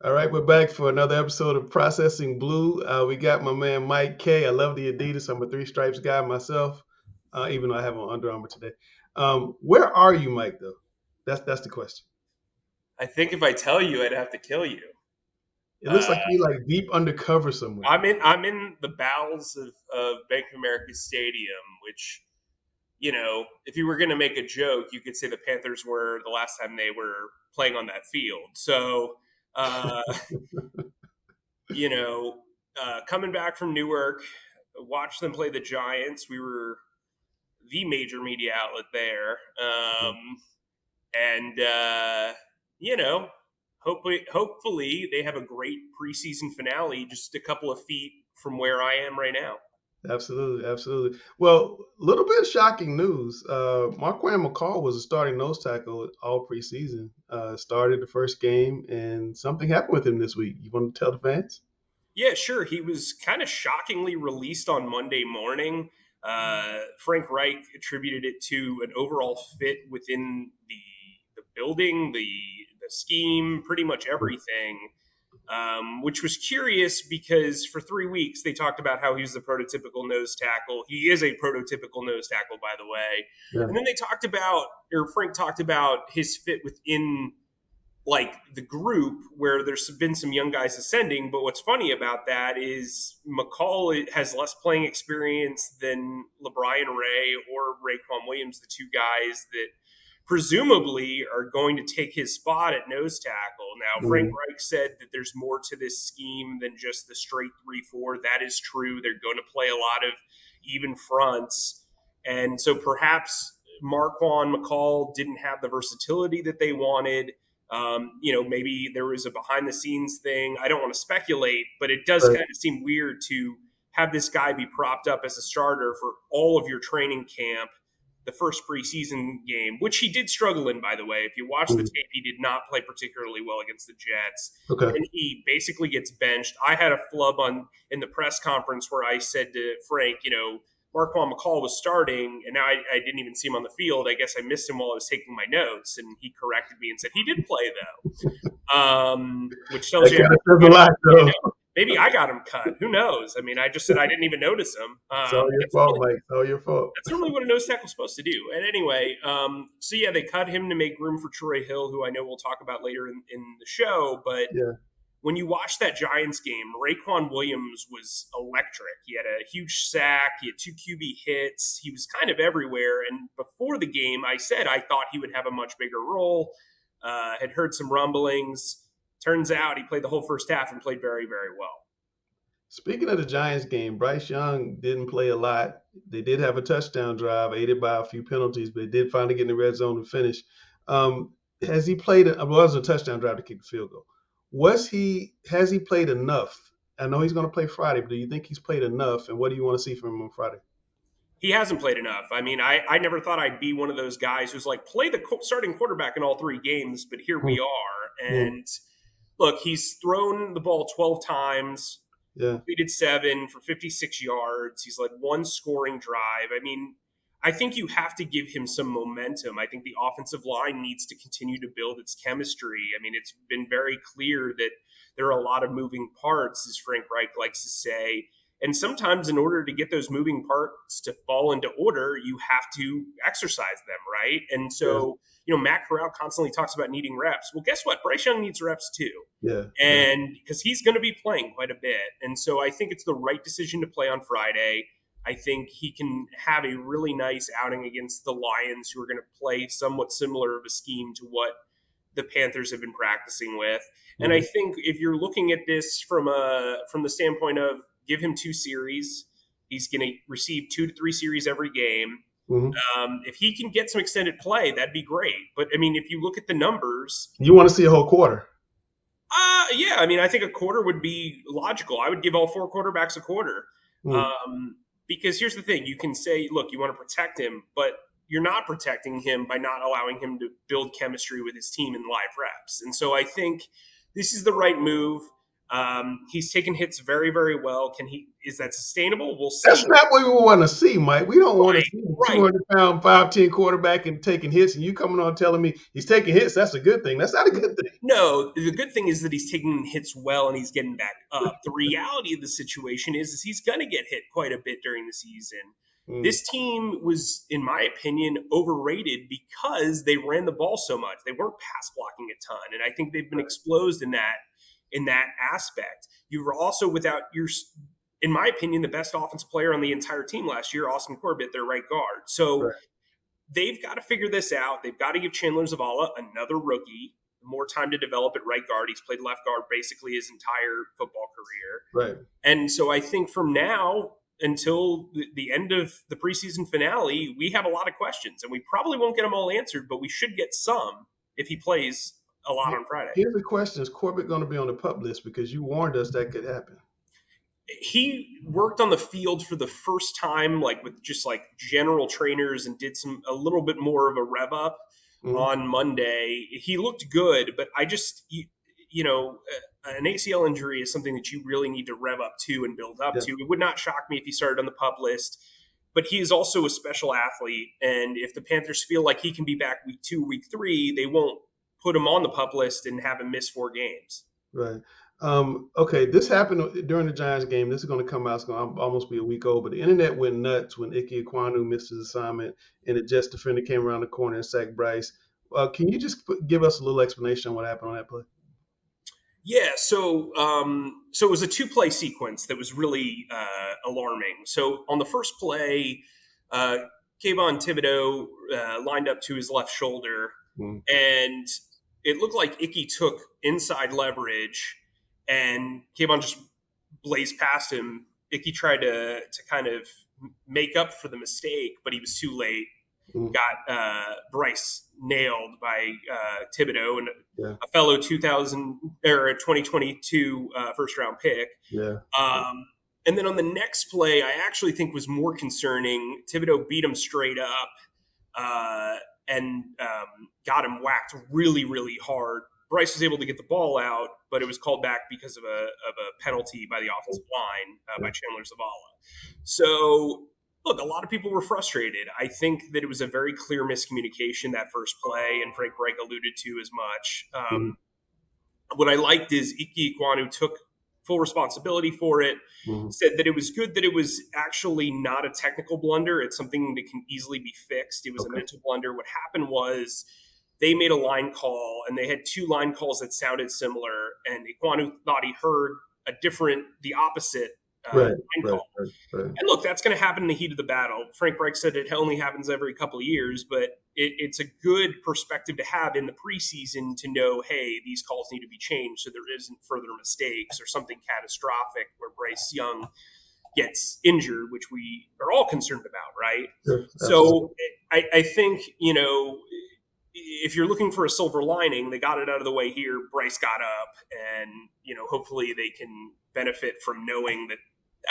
All right, we're back for another episode of Processing Blue. We got my man Mike K. I love the Adidas. I'm a three stripes guy myself, even though I have on Under Armour today. Where are you, Mike? Though that's the question. I think if I tell you, I'd have to kill you. It looks Uh, like you're like deep undercover somewhere. I'm in the bowels of Bank of America Stadium, which if you were going to make a joke, you could say the Panthers were the last time they were playing on that field. So, uh, you know, coming back from Newark, watched them play the Giants. We were the major media outlet there, and you know, hopefully they have a great preseason finale, just a couple of feet from where I am right now. Absolutely, absolutely. Well, a little bit of shocking news. Marquand McCall was a starting nose tackle all preseason. Started the first game, and something happened with him this week. You want to tell the fans? Yeah, sure. He was kind of shockingly released on Monday morning. Frank Reich attributed it to an overall fit within the building, the scheme, pretty much everything. Which was curious because for 3 weeks they talked about how he was the prototypical nose tackle. He is a prototypical nose tackle, by the way. Yeah. And then Frank talked about his fit within like the group where there's been some young guys ascending. But what's funny about that is McCall has less playing experience than LeBrian Ray or Raekwon Williams, the two guys that presumably are going to take his spot at nose tackle. Now, Frank Mhm. Reich said that there's more to this scheme than just the straight 3-4. That is true. They're going to play a lot of even fronts. And so perhaps Marquand McCall didn't have the versatility that they wanted. Maybe there was a behind the scenes thing. I don't want to speculate, but it does Right. kind of seem weird to have this guy be propped up as a starter for all of your training camp, the first preseason game, which he did struggle in, by the way. If you watch the Mhm. tape, he did not play particularly well against the Jets. Okay. And he basically gets benched. I had a flub on in the press conference where I said to Frank, Marquand McCall was starting, and now I didn't even see him on the field. I guess I missed him while I was taking my notes, and he corrected me and said he did play though, which tells That you, kind of says a lot, you though. know, maybe I got him cut. Who knows? I mean, I just said I didn't even notice him. It's all your fault, Mike. It's all your fault. That's normally what a nose tackle's supposed to do. And anyway, so yeah, they cut him to make room for Troy Hill, who I know we'll talk about later in the show. But Yeah. when you watch that Giants game, Raekwon Williams was electric. He had a huge sack. He had two QB hits. He was kind of everywhere. And before the game, I said I thought he would have a much bigger role. Had heard some rumblings. Turns out he played the whole first half and played very, very well. Speaking of the Giants game, Bryce Young didn't play a lot. They did have a touchdown drive, aided by a few penalties, but they did finally get in the red zone to finish. Has he played? Well, it was a touchdown drive to kick the field goal. Has he played enough? I know he's going to play Friday, but do you think he's played enough? And what do you want to see from him on Friday? He hasn't played enough. I mean, I never thought I'd be one of those guys who's like, play the starting quarterback in all three games, but here Hmm. we are. Hmm. And look, he's thrown the ball 12 times, Yeah. completed 7 for 56 yards. He's led one scoring drive. I mean, I think you have to give him some momentum. I think the offensive line needs to continue to build its chemistry. I mean, it's been very clear that there are a lot of moving parts, as Frank Reich likes to say. And sometimes, in order to get those moving parts to fall into order, you have to exercise them, right? And Yeah. so, Matt Corral constantly talks about needing reps. Well, guess what? Bryce Young needs reps too, Yeah. Yeah. and because he's going to be playing quite a bit. And so I think it's the right decision to play on Friday. I think he can have a really nice outing against the Lions, who are going to play somewhat similar of a scheme to what the Panthers have been practicing with. And I Mhm. think if you're looking at this from the standpoint of give him 2 series, he's going to receive 2 to 3 series every game. Mhm. If he can get some extended play, that'd be great. But I mean, if you look at the numbers, You want to see a whole quarter? yeah, I mean, I think a quarter would be logical. I would give all four quarterbacks a quarter. Mm. Because here's the thing: you can say, look, you want to protect him, but you're not protecting him by not allowing him to build chemistry with his team in live reps. And so I think this is the right move. He's taken hits very, very well. Is that sustainable? We'll That's see. not what we want to see, Mike. We don't want to Right, see a right. 200-pound, 5'10" quarterback and taking hits, and you coming on telling me he's taking hits. That's a good thing. That's not a good thing. No, the good thing is that he's taking hits well and he's getting back up. The reality of the situation is he's going to get hit quite a bit during the season. Mm, This team was, in my opinion, overrated because they ran the ball so much. They weren't pass blocking a ton, and I think they've been right, exposed in that aspect. You were also without your, in my opinion, the best offensive player on the entire team last year, Austin Corbett, their right guard. So right, they've got to figure this out. They've got to give Chandler Zavala, another rookie, more time to develop at right guard. He's played left guard basically his entire football career. right. And so I think from now until the end of the preseason finale, we have a lot of questions, and we probably won't get them all answered, but we should get some if he plays a lot on Friday. Here's the question: is Corbett going to be on the pup list? Because you warned us that could happen. He worked on the field for the first time, like with just like general trainers, and did a little bit more of a rev up Mm-hmm. on Monday. He looked good, but an ACL injury is something that you really need to rev up to and build up Yeah. to. It would not shock me if he started on the pup list, but he is also a special athlete. And if the Panthers feel like he can be back week 2, week 3, they won't put him on the pup list and have him miss 4 games. Right. Okay, this happened during the Giants game. This is going to come out. It's going to almost be a week old, but the internet went nuts when Ike Ekwonu missed his assignment and the Jets defender came around the corner and sacked Bryce. Can you just give us a little explanation on what happened on that play? Yeah, so it was a 2-play sequence that was really alarming. So on the first play, uh, Kayvon Thibodeau lined up to his left shoulder, Mm, and it looked like Icky took inside leverage, and Kayvon just blazed past him. Icky tried to kind of make up for the mistake, but he was too late. mm, Got Bryce nailed by Thibodeau and yeah, a fellow 2000 or 2022 first round pick. yeah, And then on the next play, I actually think was more concerning. Thibodeau beat him straight up uh, and got him whacked really, really hard. Bryce was able to get the ball out, but it was called back because of a penalty by the offensive line by yeah, Chandler Zavala. So, look, a lot of people were frustrated. I think that it was a very clear miscommunication that first play, and Frank Reich alluded to as much. mm, What I liked is Ike Ekwonu took full responsibility for it, mm, said that it was good that it was actually not a technical blunder. It's something that can easily be fixed. It was a okay, mental blunder. What happened was they made a line call, and they had 2 line calls that sounded similar, and Ekwonu thought he heard the opposite right, line right, call. right, right. And look, that's going to happen in the heat of the battle. Frank Reich said it only happens every couple of years, but it's a good perspective to have in the preseason to know, hey, these calls need to be changed so there isn't further mistakes or something catastrophic where Bryce Young gets injured, which we are all concerned about, right? Sure, absolutely. So I think, if you're looking for a silver lining, they got it out of the way here. Bryce got up, and, hopefully they can benefit from knowing that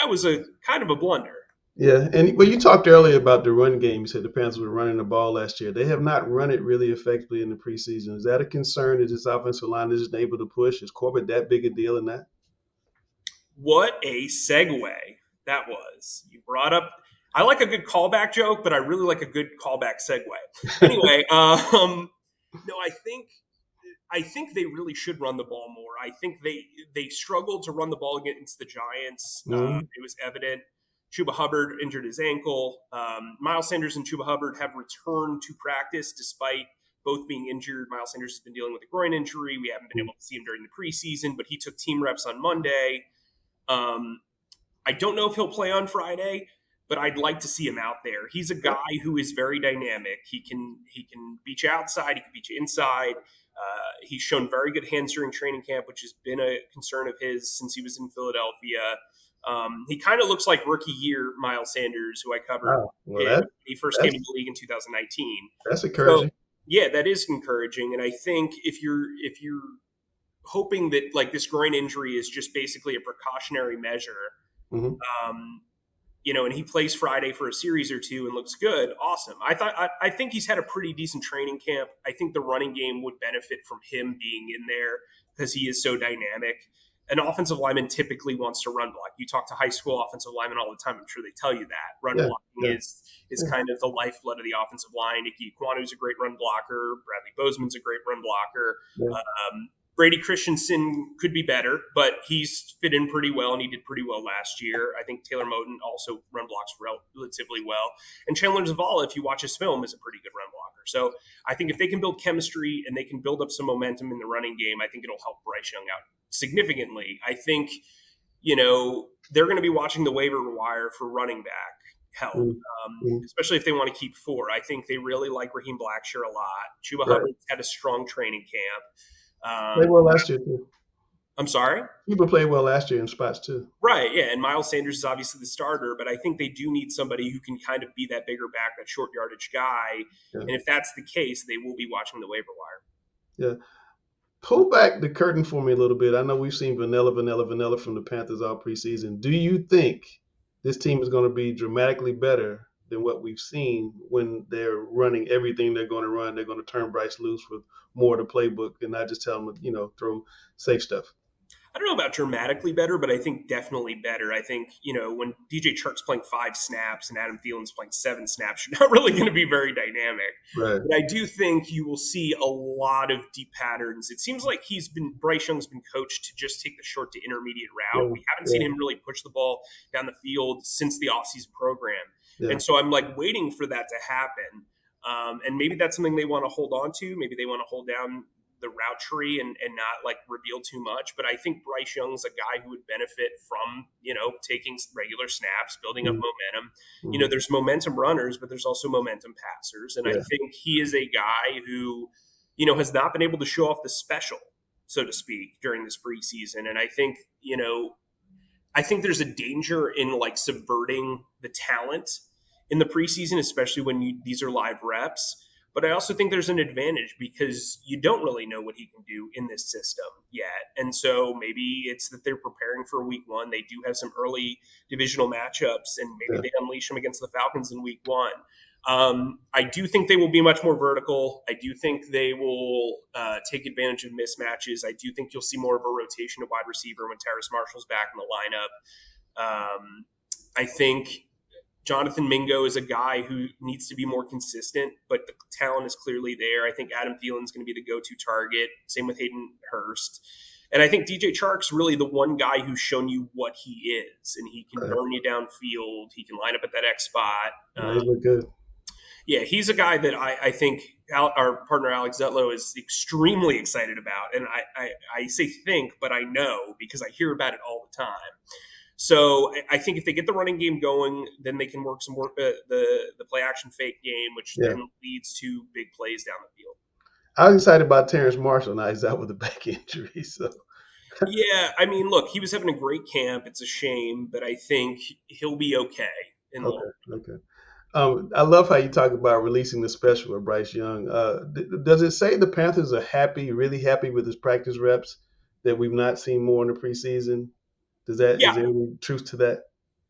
that was a kind of a blunder. Yeah, and you talked earlier about the run game. You said the Panthers were running the ball last year. They have not run it really effectively in the preseason. Is that a concern that this offensive line isn't able to push? Is Corbett that big a deal in that? What a segue that was. You brought up, I like a good callback joke, but I really like a good callback segue. Anyway, no, I think they really should run the ball more. I think they struggled to run the ball against the Giants. Mhm. It was evident. Chuba Hubbard injured his ankle. Miles Sanders and Chuba Hubbard have returned to practice despite both being injured. Miles Sanders has been dealing with a groin injury. We haven't been able to see him during the preseason, but he took team reps on Monday. Um, I don't know if he'll play on Friday, but I'd like to see him out there. He's a guy who is very dynamic. He can beat you outside. He can beat you inside. He's shown very good hands during training camp, which has been a concern of his since he was in Philadelphia. He kind of looks like rookie year Miles Sanders, who I covered Wow. Well, when he first came that's into the league in 2019. that's So encouraging. yeah, that is encouraging, and I think if you're hoping that like this groin injury is just basically a precautionary measure, Hmm. um, and he plays Friday for a series or two and looks good, awesome. I think he's had a pretty decent training camp. I think the running game would benefit from him being in there because he is so dynamic. an offensive lineman typically wants to run block. You talk to high school offensive linemen all the time. I'm sure they tell you that run Yeah, blocking yeah, is yeah, kind of the lifeblood of the offensive line. Ike Ikwanu's a great run blocker. Bradley Bozeman's a great run blocker. yeah. Brady Christensen could be better, but he's fit in pretty well, and he did pretty well last year. I think Taylor Moton also run blocks relatively well. And Chandler Zavala, if you watch his film, is a pretty good run blocker. So I think if they can build chemistry and they can build up some momentum in the running game, I think it'll help Bryce Young out significantly. I think, they're going to be watching the waiver wire for running back help, Mm, mm. especially if they want to keep four. I think they really like Raheem Blackshear a lot. Chuba Right. Hubbard's had a strong training camp. Played well last year too. I'm sorry? People played well last year in spots too. Right, yeah. And Miles Sanders is obviously the starter, but I think they do need somebody who can kind of be that bigger back, that short yardage guy. Yeah, And if that's the case, they will be watching the waiver wire. yeah. Pull back the curtain for me a little bit. I know we've seen vanilla from the Panthers all preseason. Do you think this team is going to be dramatically better than what we've seen when they're running everything they're going to run? They're going to turn Bryce loose with more of the playbook and not just tell them, throw safe stuff. I don't know about dramatically better, but I think definitely better. I think, when DJ Chark's playing 5 snaps and Adam Thielen's playing 7 snaps, you're not really going to be very dynamic. Right. But I do think you will see a lot of deep patterns. It seems like Bryce Young's been coached to just take the short to intermediate route. Yeah. We haven't seen him really push the ball down the field since the offseason program. Yeah. And so I'm like waiting for that to happen. And maybe that's something they want to hold on to. Maybe they want to hold down the route tree and not like reveal too much. But I think Bryce Young's a guy who would benefit from, taking regular snaps, building up momentum. Mm-hmm. There's momentum runners, but there's also momentum passers. And I think he is a guy who, has not been able to show off the special, so to speak, during this preseason. And I think, there's a danger in like subverting the talent in the preseason, especially when these are live reps. But I also think there's an advantage because you don't really know what he can do in this system yet. And so maybe it's that they're preparing for week one. They do have some early divisional matchups, and maybe they unleash them against the Falcons in week one. I do think they will be much more vertical. I do think they will take advantage of mismatches. I do think you'll see more of a rotation of wide receiver when Terrace Marshall's back in the lineup. I think Jonathan Mingo is a guy who needs to be more consistent, but the talent is clearly there. I think Adam Thielen's going to be the go-to target. Same with Hayden Hurst. And I think DJ Chark's really the one guy who's shown you what he is, and he can burn you downfield. He can line up at that X spot. He look good. Yeah, he's a guy that I think our partner Alex Zutlow is extremely excited about. And I say think, but I know because I hear about it all the time. So I think if they get the running game going, then they can work the play action fake game, which then leads to big plays down the field. I was excited about Terrace Marshall. Now he's out with a back injury. So yeah, I mean, look, he was having a great camp. It's a shame, but I think he'll be okay. Okay. I love how you talk about releasing the special of Bryce Young. Does it say the Panthers are really happy with his practice reps that we've not seen more in the preseason? Is there any truth to that?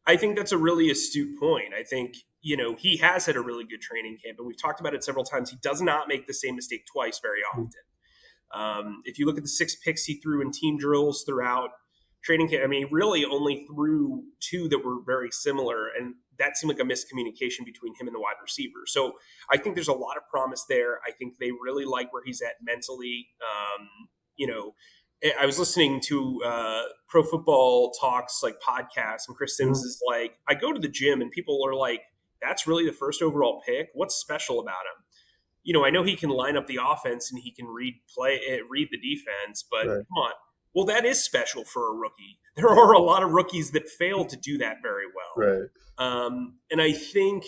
I think that's a really astute point. I think, he has had a really good training camp, and we've talked about it several times. He does not make the same mistake twice very often. If you look at the 6 picks he threw in team drills throughout training camp, I mean, he really only threw 2 that were very similar, and that seemed like a miscommunication between him and the wide receiver. So I think there's a lot of promise there. I think they really like where he's at mentally. I was listening to Pro Football Talks like podcasts, and Chris Sims is like, I go to the gym and people are like, that's really the first overall pick. What's special about him? I know he can line up the offense and he can read the defense, but come on. Well, that is special for a rookie. There are a lot of rookies that fail to do that very well. Right. And I think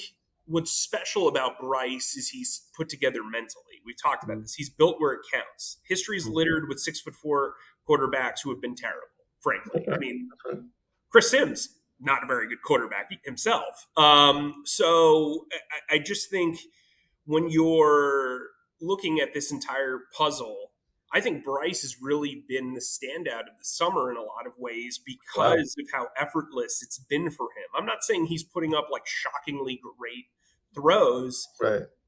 what's special about Bryce is he's put together mentally. We've talked about this. He's built where it counts. History is littered with 6'4" quarterbacks who have been terrible, frankly. I mean, Chris Sims, not a very good quarterback himself. So I just think when you're looking at this entire puzzle, I think Bryce has really been the standout of the summer in a lot of ways because of how effortless it's been for him. I'm not saying he's putting up like shockingly great throws,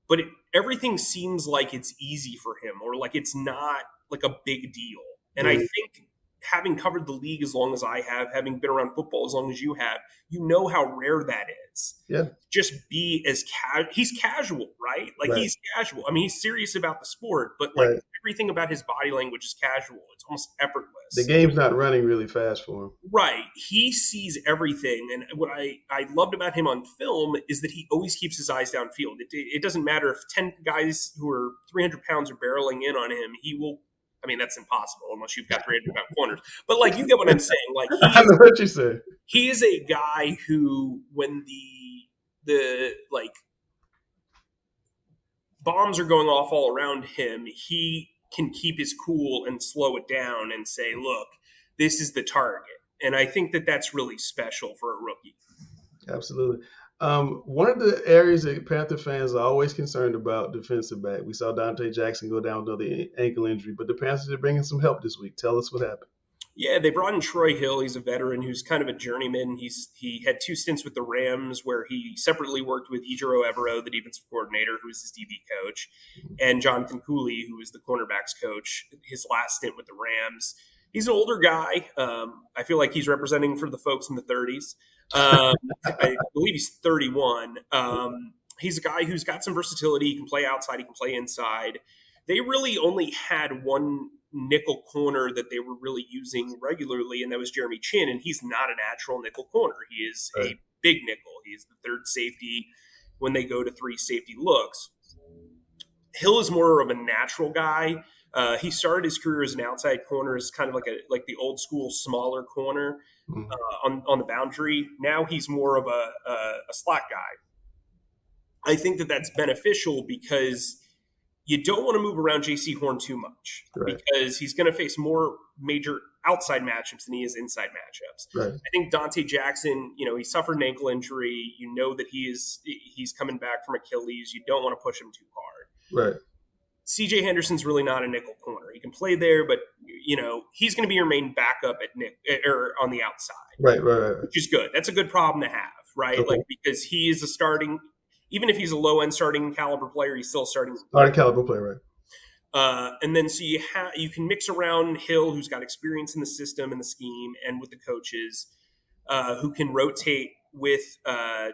but everything seems like it's easy for him or like it's not like a big deal. And I think having covered the league as long as I have, having been around football as long as you have, you know how rare that is. Yeah. Just be as he's casual, right? Like Right. he's casual. I mean, he's serious about the sport, but like Right. everything about his body language is casual. It's almost The effortless. game's not running really fast for him. Right. He sees everything. And what I loved about him on film is that he always keeps his eyes downfield. It doesn't matter if 10 guys who are 300 pounds are barreling in on him. He will. I mean, that's impossible unless you've got 300-pound corners. But like, you get what I'm saying. Like, I know what you said. he is a guy who, when the like bombs are going off all around him, he can keep his cool and slow it down and say, look, this is the target. And I think that that's really special for a rookie. Absolutely. One of the areas that Panther fans are always concerned about, defensive back. We saw Nantais Jackson go down with another ankle injury, but the Panthers are bringing some help this week. Tell us what happened. Yeah, they brought in Troy Hill. He's a veteran who's kind of a journeyman. He had 2 stints with the Rams where he separately worked with Ejiro Evero, the defensive coordinator, who was his DB coach, and Jonathan Cooley, who was the cornerbacks coach, his last stint with the Rams. He's an older guy. I feel like he's representing for the folks in the 30s. I believe he's 31. He's a guy who's got some versatility. He can play outside. He can play inside. They really only had one nickel corner that they were really using regularly, and that was Jeremy Chin, and he's not a natural nickel corner. He is a big nickel. He's the third safety when they go to 3 safety looks. Hill is more of a natural guy. He started his career as an outside corner, as kind of like the old school smaller corner on the boundary. Now he's more of a slot guy. I think that that's beneficial because you don't want to move around J.C. Horn too much because he's going to face more major outside matchups than he is inside matchups. Right. I think Nantais Jackson, he suffered an ankle injury. You know that he's coming back from Achilles. You don't want to push him too hard. Right. CJ Henderson's really not a nickel corner. He can play there, but he's going to be your main backup at or on the outside. Right. Which is good. That's a good problem to have, right? Okay. Like, because he is a starting. Even if he's a low-end starting caliber player, he's still starting caliber player, right? And then so you can mix around Hill, who's got experience in the system and the scheme, and with the coaches, who can rotate with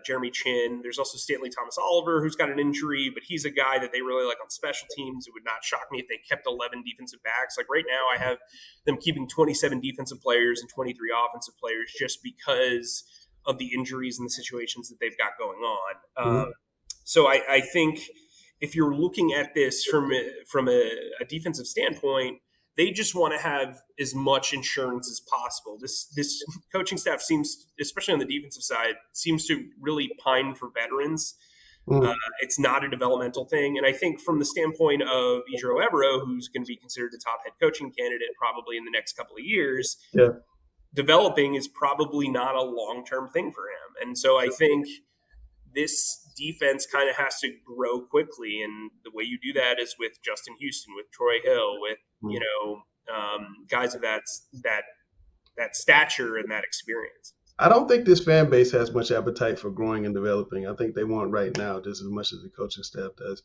Jeremy Chin. There's also Stanley Thomas Oliver, who's got an injury, but he's a guy that they really like on special teams. It would not shock me if they kept 11 defensive backs. Like right now, I have them keeping 27 defensive players and 23 offensive players just because of the injuries and the situations that they've got going on. So I think if you're looking at this from a defensive standpoint, they just want to have as much insurance as possible. This coaching staff seems, especially on the defensive side, seems to really pine for veterans. It's not a developmental thing. And I think from the standpoint of Ejiro Evero, who's going to be considered a top head coaching candidate probably in the next couple of years, developing is probably not a long-term thing for him. And so I think this defense kind of has to grow quickly, and the way you do that is with Justin Houston, with Troy Hill, with guys of that stature and that experience. I don't think this fan base has much appetite for growing and developing. I think they want right now just as much as the coaching staff does.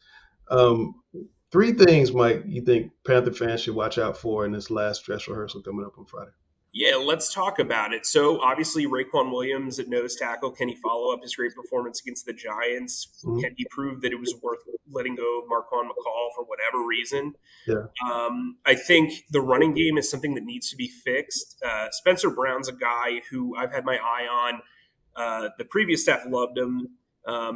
3 things, Mike, you think Panther fans should watch out for in this last dress rehearsal coming up on Friday? Yeah, let's talk about it. So obviously Raekwon Williams at nose tackle. Can he follow up his great performance against the Giants? Can he prove that it was worth letting go of Marquand McCall for whatever reason? Yeah. I think the running game is something that needs to be fixed. Spencer Brown's a guy who I've had my eye on. The previous staff loved him.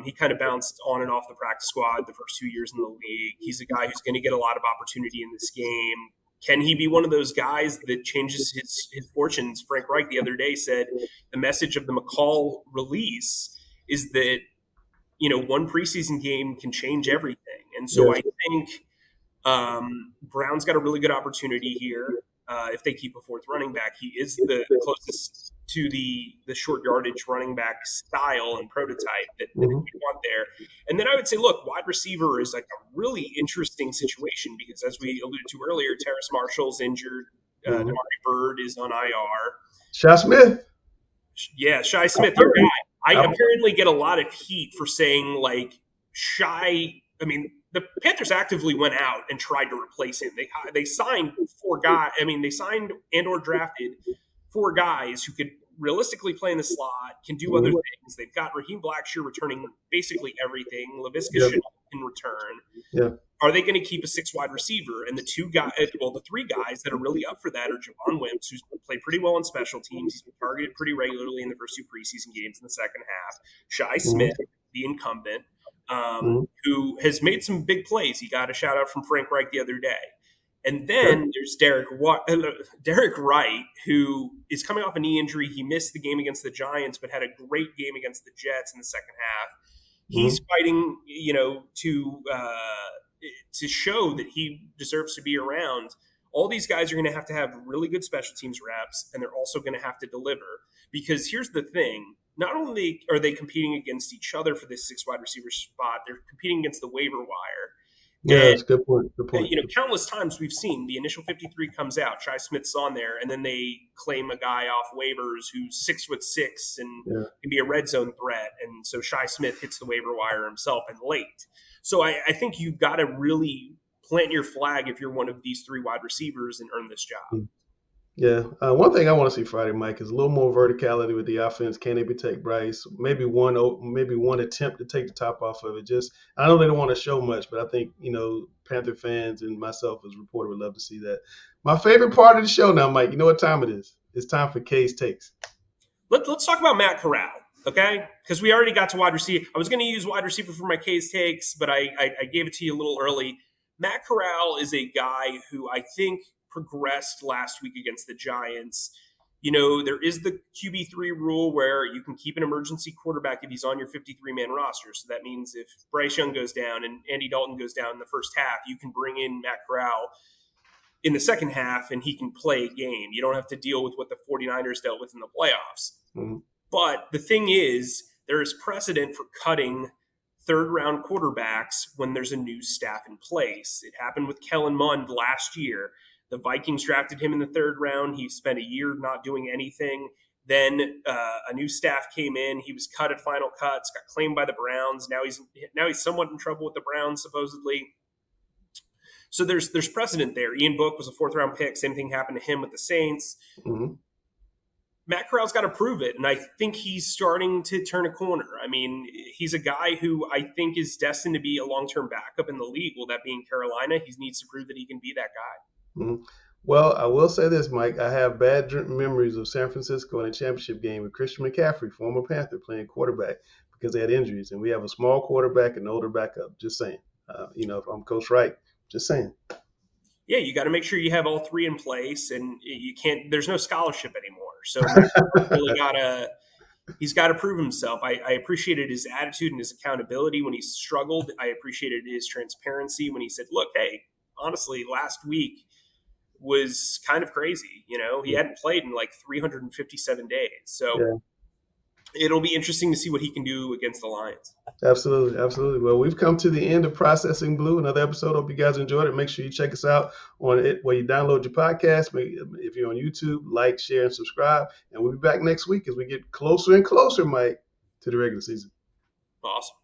He kind of bounced on and off the practice squad the first 2 years in the league. He's a guy who's going to get a lot of opportunity in this game. Can he be one of those guys that changes his fortunes? Frank Reich the other day said the message of the McCall release is that, one preseason game can change everything. And so I think Brown's got a really good opportunity here. If they keep a 4th running back, he is the closest to the short yardage running back style and prototype that we want there. And then I would say, look, wide receiver is like a really interesting situation because as we alluded to earlier, Terrace Marshall's injured. Damari Bird is on IR. Shi Smith. Yeah, Shi Smith, your guy. I apparently get a lot of heat for saying like Shi. I mean, the Panthers actively went out and tried to replace him. They signed 4 guys. I mean, they signed and or drafted 4 guys who could realistically play in the slot, can do other Mhm. things. They've got Raheem Blackshear returning basically everything. Laviska Yeah. Shenault can return. Yeah. Are they going to keep a 6 wide receiver? And the 3 guys that are really up for that are Javon Wims, who's played pretty well on special teams. He's been targeted pretty regularly in the first 2 preseason games in the second half. Shai Mhm. Smith, the incumbent, Mhm. who has made some big plays. He got a shout out from Frank Reich the other day. And Yeah. then there's Derek Wright, who is coming off a knee injury. He missed the game against the Giants, but had a great game against the Jets in the second half. He's Mhm. fighting, to show that he deserves to be around. All these guys are going to have really good special teams reps, and they're also going to have to deliver. Because here's the thing: not only are they competing against each other for this 6 wide receiver spot, they're competing against the waiver wire. Yeah, And that's a good point. Good point. countless times we've seen the initial 53 comes out, Shai Smith's on there, and then they claim a guy off waivers who's 6'6" and Yeah. can be a red zone threat. And so Shai Smith hits the waiver wire himself and late. So I think you've got to really plant your flag if you're one of these 3 wide receivers and earn this job. Yeah. One thing I want to see Friday, Mike, is a little more verticality with the offense. Can they protect Bryce? Maybe one attempt to take the top off of it. Just I know they don't want to show much, but I think Panther fans and myself as a reporter would love to see that. My favorite part of the show now, Mike. You know what time it is? It's time for K's takes. Let's talk about Matt Corral, okay? Because we already got to wide receiver. I was going to use wide receiver for my K's takes, but I gave it to you a little early. Matt Corral is a guy who I think progressed last week against the Giants. There is the QB3 rule where you can keep an emergency quarterback if he's on your 53-man roster. So that means if Bryce Young goes down and Andy Dalton goes down in the first half, you can bring in Matt Corral in the second half and he can play a game. You don't have to deal with what the 49ers dealt with in the playoffs. Mm-hmm. But the thing is, there is precedent for cutting third-round quarterbacks when there's a new staff in place. It happened with Kellen Mond last year. The Vikings drafted him in the 3rd round. He spent a year not doing anything. Then a new staff came in. He was cut at final cuts, got claimed by the Browns. Now he's somewhat in trouble with the Browns, supposedly. So there's precedent there. Ian Book was a 4th-round pick. Same thing happened to him with the Saints. Mm-hmm. Matt Corral's got to prove it, and I think he's starting to turn a corner. I mean, he's a guy who I think is destined to be a long-term backup in the league. Will that be in Carolina? He needs to prove that he can be that guy. Mm-hmm. Well, I will say this, Mike. I have bad memories of San Francisco in a championship game with Christian McCaffrey, former Panther, playing quarterback because they had injuries, and we have a small quarterback and an older backup. Just saying. If I'm Coach Wright, just saying. Yeah, you got to make sure you have all 3 in place, and you can't. There's no scholarship anymore, so really he's got to prove himself. I appreciated his attitude and his accountability when he struggled. I appreciated his transparency when he said, "Look, hey, honestly, last week was kind of crazy. He hadn't played in like 357 days, so." Yeah. It'll be interesting to see what he can do against the Lions. Absolutely, absolutely. Well, we've come to the end of Processing Blue, another episode. Hope you guys enjoyed it. Make sure you check us out on it where you download your podcast. If you're on YouTube, like, share, and subscribe. And we'll be back next week as we get closer and closer, Mike, to the regular season. Awesome.